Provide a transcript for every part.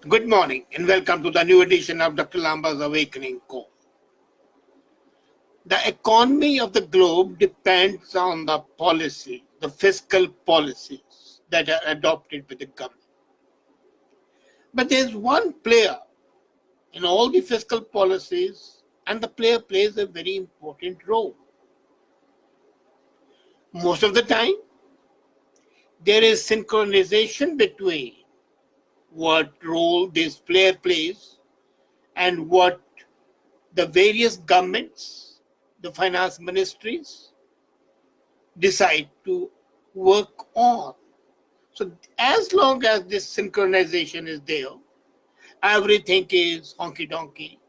Good morning and welcome to the new edition of Dr. Lamba's Awakening Call. The economy of the globe depends on the policy, the fiscal policies that are adopted by the government. But there's one player in all the fiscal policies, and the player plays a very important role. Most of the time, there is synchronization between what role this player plays and what the various governments, the finance ministries, decide to work on. So as long as this synchronization is there, everything is honky-donkey.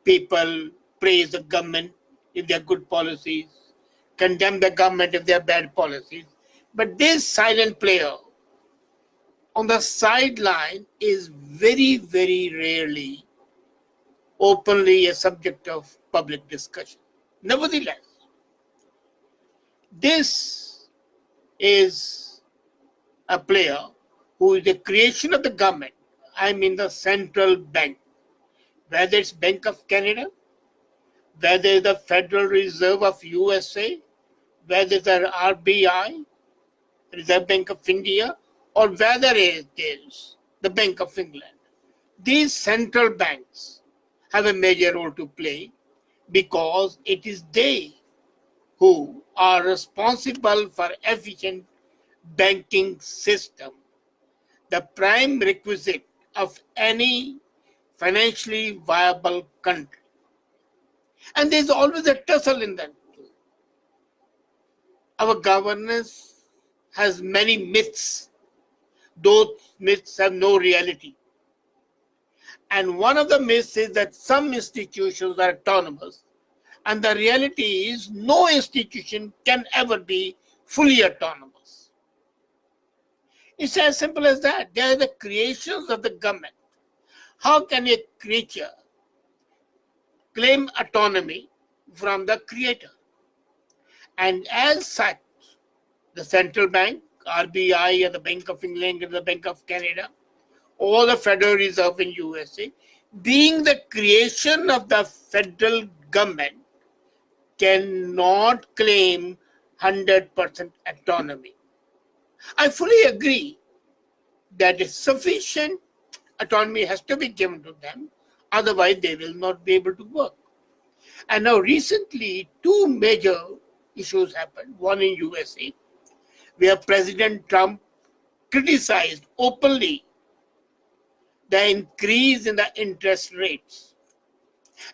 People praise the government if they are good policies, condemn the government if they are bad policies. But this silent player on the sideline is very, very rarely openly a subject of public discussion. Nevertheless, this is a player who is the creation of the government. I mean the central bank, whether it's Bank of Canada, whether it's the Federal Reserve of USA, whether it's the RBI, Reserve Bank of India, or whether it is the Bank of England. These central banks have a major role to play because it is they who are responsible for efficient banking system, the prime requisite of any financially viable country. And there's always a tussle in that. Our governance has many myths. Those myths have no reality. And one of the myths is that some institutions are autonomous. And the reality is no institution can ever be fully autonomous. It's as simple as that. They are the creations of the government. How can a creature claim autonomy from the creator? And as such, the central bank, RBI, and the Bank of England, and the Bank of Canada, or the Federal Reserve in USA, being the creation of the federal government, cannot claim 100% autonomy. I fully agree that sufficient autonomy has to be given to them, otherwise they will not be able to work. And now recently, two major issues happened. One in USA, where President Trump criticized openly the increase in the interest rates.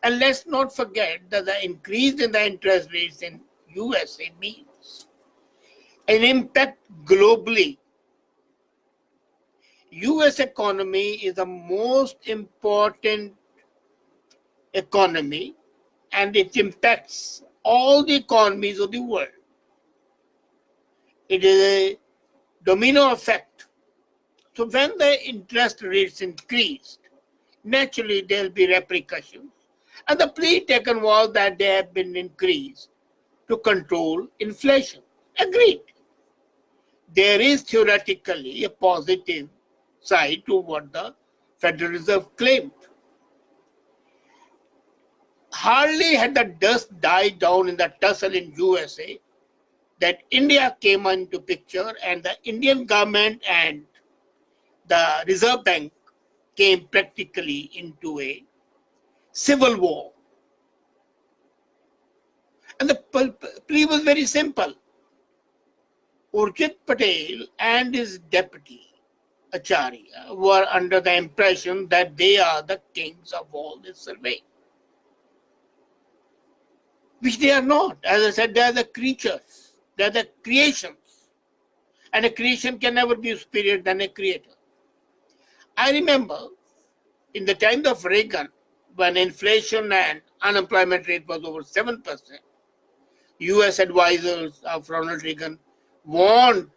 And let's not forget that the increase in the interest rates in USA means an impact globally. US economy is the most important economy and it impacts all the economies of the world. It is a domino effect. So when the interest rates increased, naturally there will be repercussions. And the plea taken was that they have been increased to control inflation. Agreed. There is theoretically a positive side to what the Federal Reserve claimed. Hardly had the dust died down in the tussle in USA that India came into picture and the Indian government and the Reserve Bank came practically into a civil war. And the plea was very simple. Urjit Patel and his deputy, Acharya, were under the impression that they are the kings of all this survey. Which they are not. As I said, they are the creatures. They are the creations. And a creation can never be superior than a creator. I remember in the time of Reagan, when inflation and unemployment rate was over 7%, US advisors of Ronald Reagan warned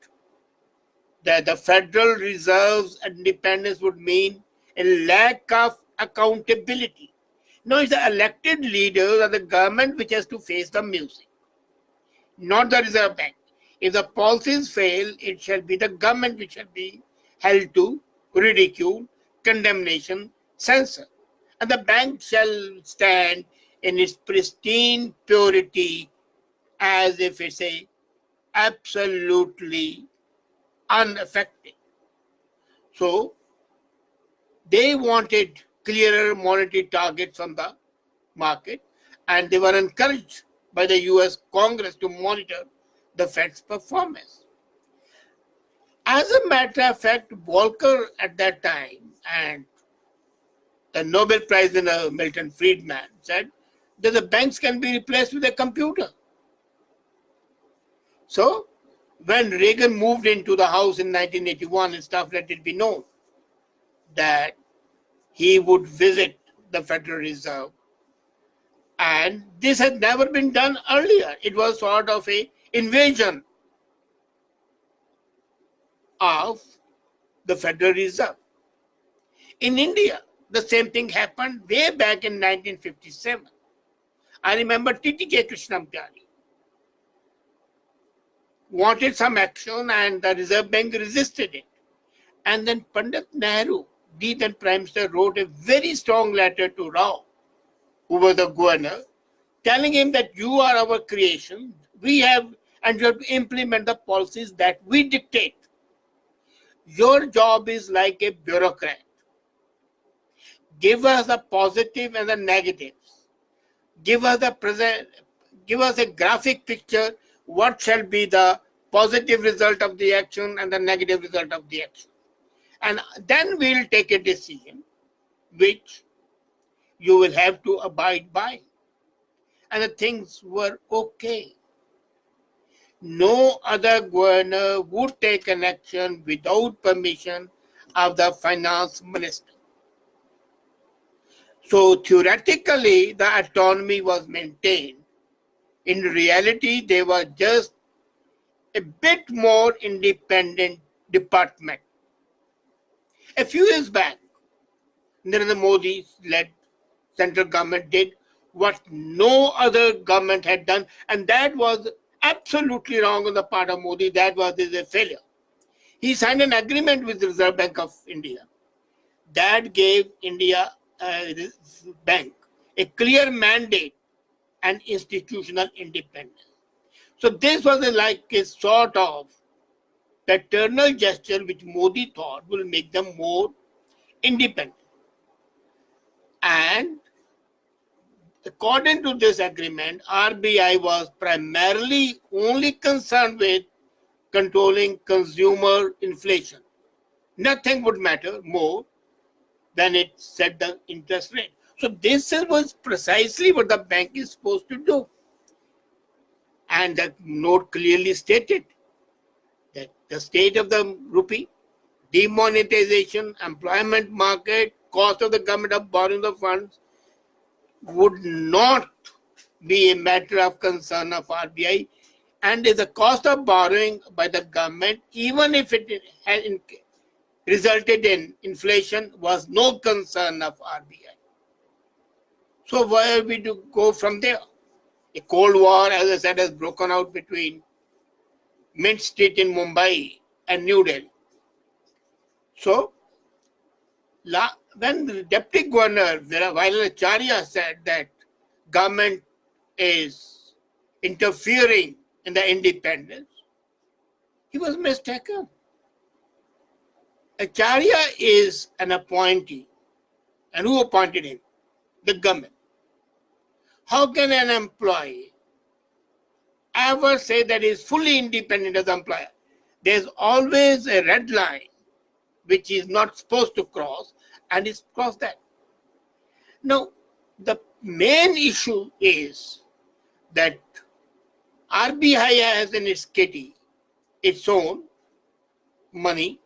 that the Federal Reserve's independence would mean a lack of accountability. No, it's the elected leaders of the government which has to face the music, not the Reserve Bank. If the policies fail, it shall be the government which shall be held to ridicule, condemnation censor. And the bank shall stand in its pristine purity as if it's a absolutely unaffected. So they wanted clearer monetary targets on the market, and they were encouraged by the US Congress to monitor the Fed's performance. As a matter of fact, Volcker at that time and the Nobel Prize winner Milton Friedman said that the banks can be replaced with a computer. So when Reagan moved into the House in 1981 and stuff, let it be known that he would visit the Federal Reserve. And this had never been done earlier. It was sort of an invasion of the Federal Reserve. In India, the same thing happened way back in 1957. I remember T.T.K. Krishnamacharya wanted some action and the Reserve Bank resisted it. And then Pandit Nehru, the then Prime Minister, wrote a very strong letter to Rao, who was the governor, telling him that you are our creation, we have, and you have to implement the policies that we dictate. Your job is like a bureaucrat. Give us the positive and the negatives. Give us the present. Give us a graphic picture. What shall be the positive result of the action and the negative result of the action? And then we'll take a decision which you will have to abide by. And the things were okay. No other governor would take an action without permission of the finance minister. So theoretically, the autonomy was maintained. In reality, they were just a bit more independent department. A few years back, Narendra Modi-led central government did what no other government had done, and that was absolutely wrong on the part of Modi. That was a failure. He signed an agreement with the Reserve Bank of India that gave India Bank a clear mandate and institutional independence. So this was like a sort of paternal gesture which Modi thought will make them more independent. And according to this agreement, RBI was primarily only concerned with controlling consumer inflation. Nothing would matter more than it set the interest rate. So this was precisely what the bank is supposed to do. And the note clearly stated that the state of the rupee, demonetization, employment market, cost of the government of borrowing the funds would not be a matter of concern of RBI, and the cost of borrowing by the government, even if it had resulted in inflation, was no concern of RBI. So where we do go from there? A Cold War, as I said, has broken out between Mint Street in Mumbai and New Delhi. So when the Deputy Governor Viracharya said that government is interfering in the independence, he was mistaken. Acharya is an appointee. And who appointed him? The government. How can an employee ever say that he is fully independent as an employer? There's always a red line which he is not supposed to cross, and he's crossed that. Now, the main issue is that RBI has in its kitty its own money,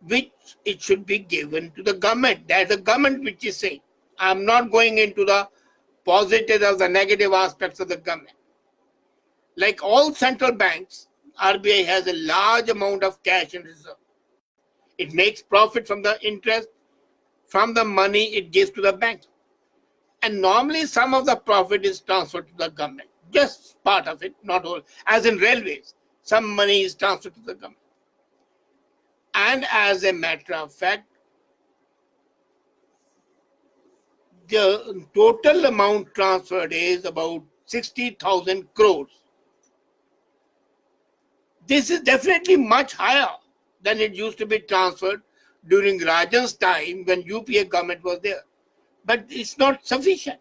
which it should be given to the government. That's the government which is saying. I'm not going into the positive or the negative aspects of the government. Like all central banks, RBI has a large amount of cash in reserve. It makes profit from the interest, from the money it gives to the bank. And normally some of the profit is transferred to the government. Just part of it, not all. As in railways, some money is transferred to the government. And as a matter of fact, the total amount transferred is about 60,000 crores. This is definitely much higher than it used to be transferred during Rajan's time when UPA government was there. But it's not sufficient.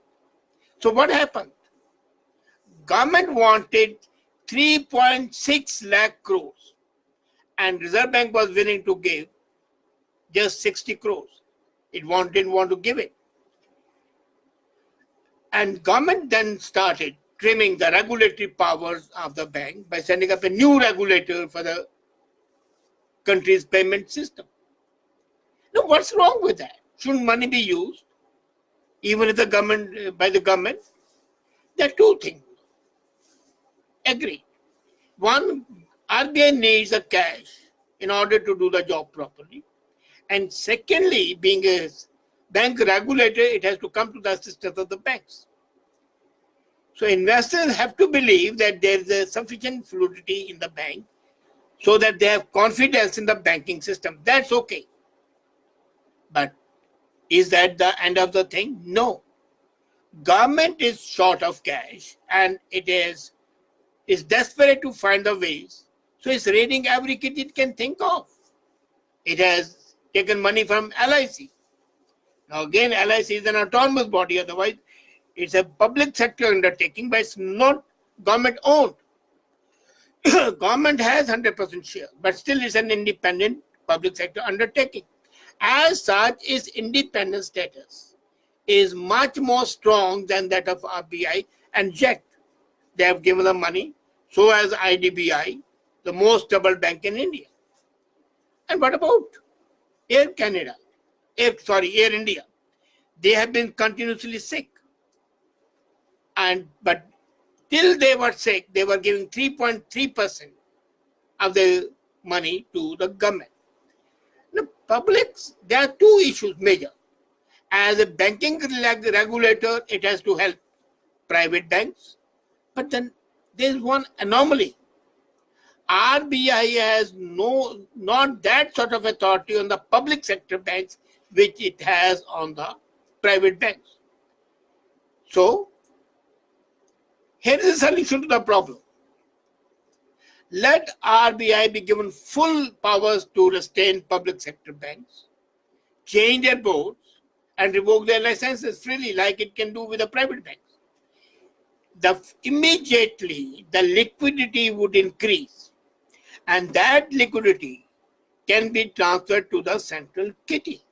So what happened? Government wanted 3.6 lakh crores and Reserve Bank was willing to give just 60 crores. It didn't want to give it. And government then started trimming the regulatory powers of the bank by setting up a new regulator for the country's payment system. Now, what's wrong with that? Shouldn't money be used, even if the government, by the government? There are two things. Agree. One, RBI needs the cash in order to do the job properly. And secondly, being a bank regulator, it has to come to the assistance of the banks. So investors have to believe that there is a sufficient fluidity in the bank so that they have confidence in the banking system. That's okay. But is that the end of the thing? No. Government is short of cash and it is desperate to find the ways. So it's raiding every kit it can think of. It has taken money from LIC. Now again, LIC is an autonomous body, otherwise it's a public sector undertaking, but it's not government owned. Government has 100% share, but still it's an independent public sector undertaking. As such, its independent status is much more strong than that of RBI and yet they have given the money. So has IDBI, the most troubled bank in India. And what about Air India? They have been continuously sick. But till they were sick, they were giving 3.3% of the money to the government. Now, publics, there are two issues major. As a banking regulator, it has to help private banks. But then there is one anomaly. RBI has not that sort of authority on the public sector banks which it has on the private banks. So, here is a solution to the problem. Let RBI be given full powers to restrain public sector banks, change their boards, and revoke their licenses freely like it can do with the private banks. Immediately, the liquidity would increase, and that liquidity can be transferred to the central kitty.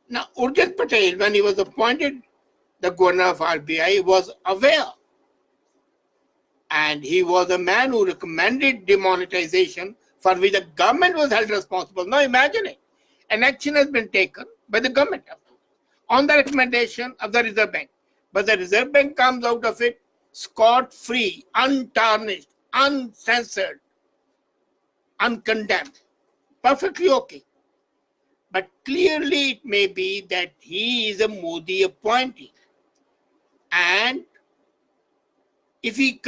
Now, Urjit Patel, when he was appointed the governor of RBI, was aware. And he was a man who recommended demonetization for which the government was held responsible. Now imagine it. An action has been taken by the government on the recommendation of the Reserve Bank. But the Reserve Bank comes out of it scot-free, untarnished, uncensored, uncondemned. Perfectly okay. But clearly it may be that he is a Modi appointee. And if he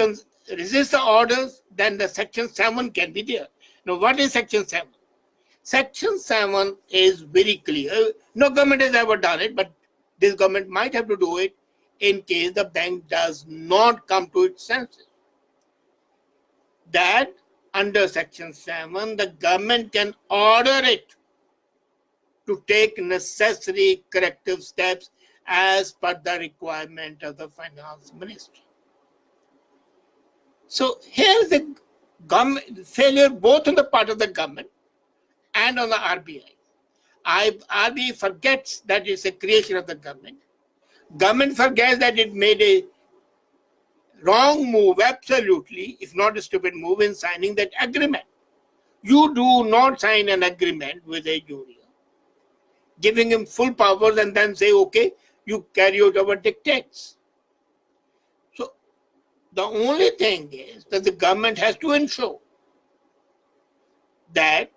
resists the orders, then the Section 7 can be there. Now, what is Section 7? Section 7 is very clear. No government has ever done it, but this government might have to do it in case the bank does not come to its senses. That under Section 7, the government can order it to take necessary corrective steps as per the requirement of the Finance Ministry. So here's the government failure both on the part of the government and on the RBI. RBI forgets that it's a creation of the government. Government forgets that it made a wrong move, absolutely, if not a stupid move, in signing that agreement. You do not sign an agreement with a junior, giving him full powers and then say, okay, you carry out our dictates. So the only thing is that the government has to ensure that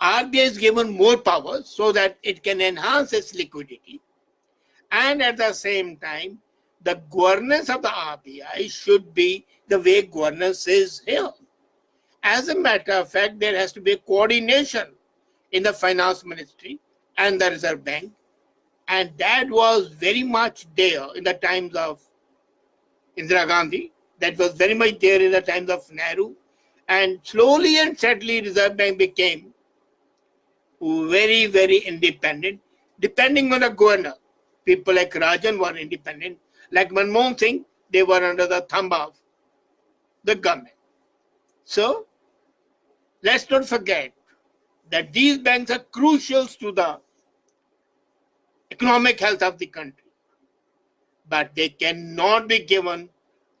RBI is given more powers so that it can enhance its liquidity, and at the same time, the governance of the RBI should be the way governance is here. As a matter of fact, there has to be a coordination in the Finance Ministry and the Reserve Bank And that was very much there in the times of Indira Gandhi. That was very much there in the times of Nehru. And slowly and steadily, Reserve Bank became very, very independent, depending on the governor. People like Rajan were independent. Like Manmohan Singh, they were under the thumb of the government. So, let's not forget that these banks are crucial to the economic health of the country. But they cannot be given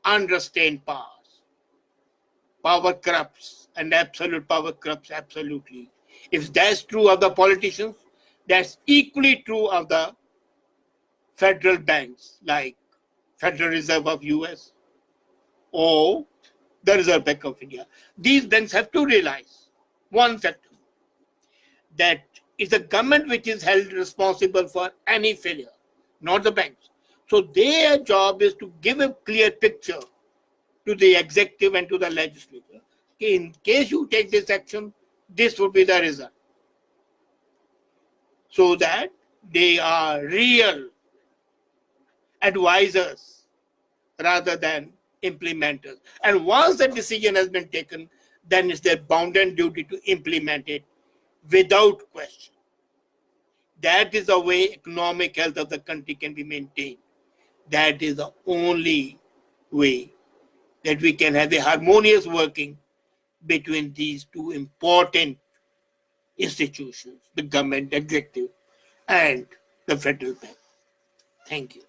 unrestrained powers. Power corrupts, and absolute power corrupts absolutely. If that's true of the politicians, that's equally true of the federal banks like Federal Reserve of US or the Reserve Bank of India. These banks have to realize one factor, that it's the government which is held responsible for any failure, not the banks. So their job is to give a clear picture to the executive and to the legislature. In case you take this action, this would be the result. So that they are real advisors rather than implementers. And once the decision has been taken, then it's their bounden duty to implement it without question. That is the way economic health of the country can be maintained. That is the only way that we can have a harmonious working between these two important institutions, the government, executive, and the federal bank. Thank you.